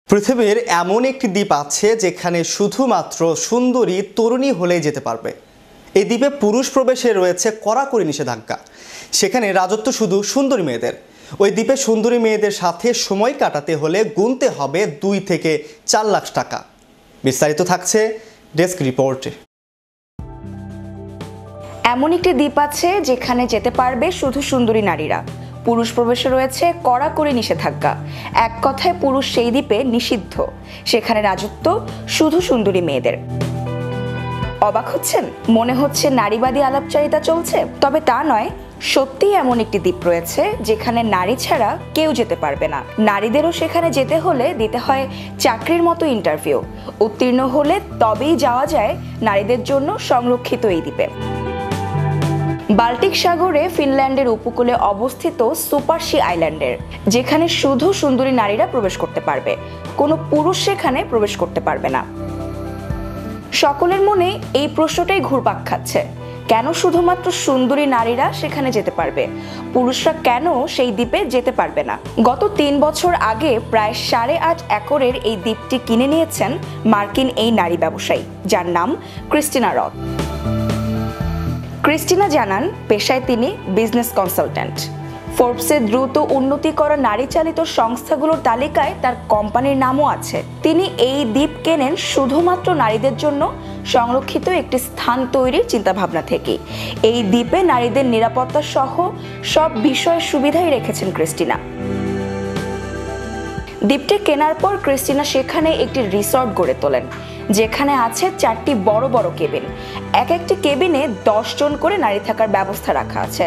পৃথিবীর এমন একটি দ্বীপ আছে যেখানে শুধুমাত্র সুন্দরী তরুণী হলেই যেতে পারবে। এই দ্বীপে পুরুষ প্রবেশে রয়েছে কড়াকড়ি নিষেধাজ্ঞা। সেখানে রাজত্ব শুধু সুন্দরী মেয়েদের। ওই দ্বীপে সুন্দরী মেয়েদের সাথে সময় কাটাতে হলে গুনতে হবে 2 থেকে 4 লাখ টাকা। বিস্তারিত থাকছে ডেস্ক রিপোর্টে। এমন একটি দ্বীপ আছে যেখানে যেতে পারবে শুধু সুন্দরী নারীরা। পুরুষ প্রবেশে রয়েছে কড়াকড়ি নিষেধাজ্ঞা। এক কথায় পুরুষ সেই দ্বীপে নিষিদ্ধ। সেখানে রাজত্ব শুধু সুন্দরী মেয়েদের। অবাক হচ্ছেন? মনে হচ্ছে নারীবাদী আলাপচারিতা চলছে, তবে তা নয়। সত্যিই এমন একটি দ্বীপ রয়েছে যেখানে নারী ছাড়া কেউ যেতে পারবে না। নারীদেরও সেখানে যেতে হলে দিতে হয় চাকরির মতো ইন্টারভিউ। উত্তীর্ণ হলে তবেই যাওয়া যায় নারীদের জন্য সংরক্ষিত এই দ্বীপে। বাল্টিক সাগরে ফিনল্যান্ডের উপকূলে অবস্থিত সুপারসি আইল্যান্ডের, যেখানে শুধু সুন্দরী নারীরা প্রবেশ করতে পারবে। কোনো পুরুষ সেখানে প্রবেশ করতে পারবে না। সকলের মনে এই প্রশ্নটাই ঘুরপাক খাচ্ছে, কেন শুধুমাত্র সুন্দরী নারীরা সেখানে যেতে পারবে, পুরুষরা কেন সেই দ্বীপে যেতে পারবে না? গত 3 বছর আগে প্রায় 8.5 একরের এই দ্বীপটি কিনে নিয়েছেন মার্কিন এই নারী ব্যবসায়ী, যার নাম ক্রিস্টিনা রথ। ক্রিস্টিনা জানান পেশায় তিনি বিজনেস কনসালট্যান্ট। ফোর্বসের দ্রুত উন্নতি করা নারী চালিত সংস্থাগুলোর তালিকায় তার কোম্পানির নামও আছে। তিনি এই দ্বীপ কেনেন শুধুমাত্র নারীদের জন্য সংরক্ষিত একটি স্থান তৈরির চিন্তাভাবনা থেকে। এই দ্বীপে নারীদের নিরাপত্তা সহ সব বিষয়ের সুবিধাই রেখেছেন ক্রিস্টিনা। দ্বীপটি কেনার পর ক্রিস্টিনা সেখানে একটি রিসর্ট গড়ে তোলেন, যেখানে আছে 4টি বড় বড় কেবিন। এক একটি কেবিনে 10 জন করে নারী থাকার ব্যবস্থা রাখা আছে।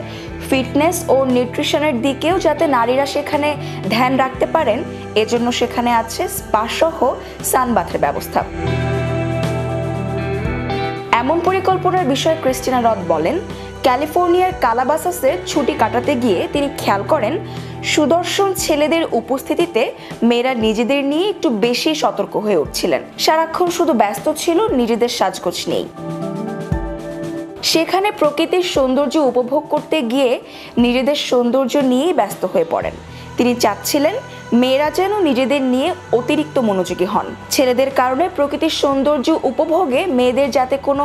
ফিটনেস ও নিউট্রিশনের দিকেও যাতে নারীরা সেখানে ধ্যান রাখতে পারেন, এজন্য সেখানে আছে স্পা সহ সানবাথের ব্যবস্থা। এমন পরিকল্পনার বিষয়ে ক্রিস্টিনা রথ বলেন, ক্যালিফোর্নিয়ার কালাবাসাসে ছুটি কাটাতে গিয়ে তিনি খেয়াল করেন সুদর্শন ছেলেদের উপস্থিতিতে মেয়েরা নিজেদের নিয়ে একটু বেশি সতর্ক হয়ে উঠছিলেন। সারাক্ষণ শুধু ব্যস্ত ছিল নিজেদের সাজগোজ নিয়েই। সেখানে প্রকৃতির সৌন্দর্য উপভোগ করতে গিয়ে নিজেদের সৌন্দর্য নিয়েই ব্যস্ত হয়ে পড়েন। তিনি চাচ্ছিলেন মেয়েরা যেন নিজেদের নিয়ে অতিরিক্ত মনোযোগী হন। ছেলেদের কারণে প্রকৃতির সৌন্দর্য উপভোগে মেয়েদের যাতে কোনো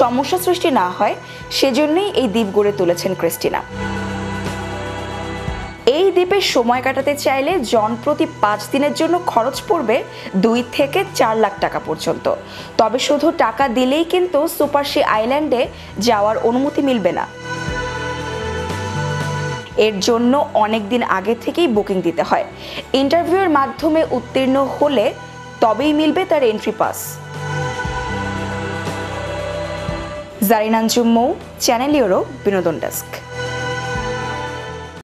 সমস্যা সৃষ্টি না হয়, সেজন্যই এই দ্বীপ গড়ে তুলেছেন ক্রিস্টিনা। এই দ্বীপে সময় কাটাতে চাইলে জনপ্রতি 5 দিনের জন্য খরচ পড়বে 2 থেকে 4 লাখ টাকা পর্যন্ত। তবে শুধু টাকা দিলেই কিন্তু সুপারসি আইল্যান্ডে যাওয়ার অনুমতি মিলবে না। এর জন্য অনেক দিন আগে থেকেই বুকিং দিতে হয়। ইন্টারভিউয়ের মাধ্যমে উত্তীর্ণ হলে তবেই মিলবে তার এন্ট্রি পাস। জারিন আঞ্জুম মৌ, চ্যানেল ইউরো, বিনোদন ডেস্ক।